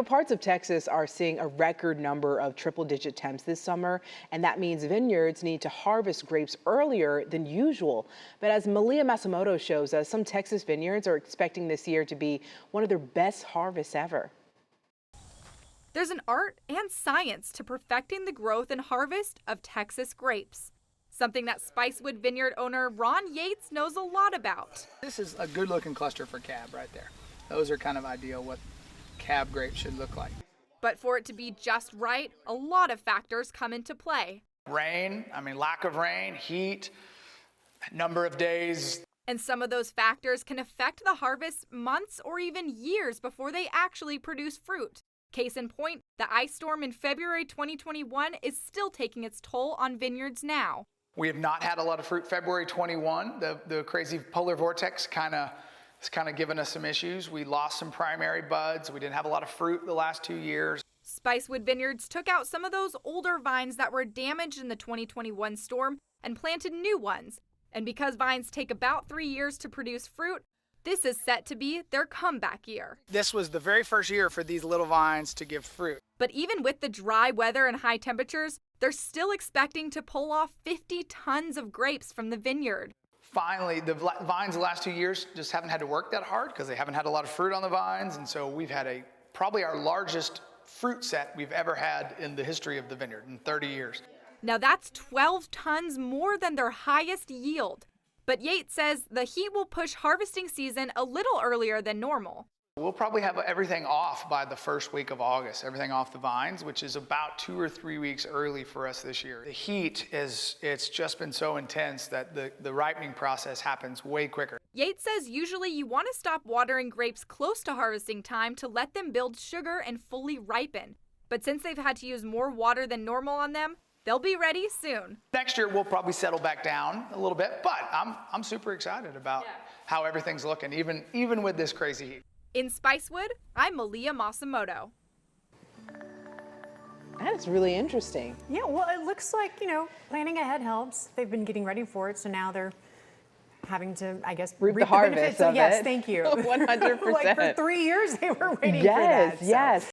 Parts of Texas are seeing a record number of triple-digit temps this summer, and that means vineyards need to harvest grapes earlier than usual. But as Malia Masamoto shows us, some Texas vineyards are expecting this year to be one of their best harvests ever. There's an art and science to perfecting the growth and harvest of Texas grapes, something that Spicewood Vineyard owner Ron Yates knows a lot about. This is a good-looking cluster for cab right there. Those are kind of ideal what cab grapes should look like. But for it to be just right, a lot of factors come into play. Rain, lack of rain, heat, number of days. And some of those factors can affect the harvest months or even years before they actually produce fruit. Case in point, the ice storm in February 2021 is still taking its toll on vineyards now. We have not had a lot of fruit. February 21, the crazy polar vortex it's kind of given us some issues. We lost some primary buds. We didn't have a lot of fruit the last 2 years. Spicewood Vineyards took out some of those older vines that were damaged in the 2021 storm and planted new ones. And because vines take about 3 years to produce fruit, this is set to be their comeback year. This was the very first year for these little vines to give fruit. But even with the dry weather and high temperatures, they're still expecting to pull off 50 tons of grapes from the vineyard. Finally, the vines the last 2 years just haven't had to work that hard because they haven't had a lot of fruit on the vines. And so we've had probably our largest fruit set we've ever had in the history of the vineyard in 30 years. Now that's 12 tons more than their highest yield. But Yates says the heat will push harvesting season a little earlier than normal. We'll probably have everything off by the first week of August, everything off the vines, which is about 2 or 3 weeks early for us this year. The heat it's just been so intense that the ripening process happens way quicker. Yates says usually you want to stop watering grapes close to harvesting time to let them build sugar and fully ripen. But since they've had to use more water than normal on them, they'll be ready soon. Next year, we'll probably settle back down a little bit, but I'm super excited about how everything's looking, even with this crazy heat. In Spicewood, I'm Malia Masamoto. That is really interesting. Yeah, well, it looks like, planning ahead helps. They've been getting ready for it, so now they're having to, I guess, reap the benefits harvest of it. Yes, thank you. 100%. Like for 3 years they were waiting for that. Yes, yes.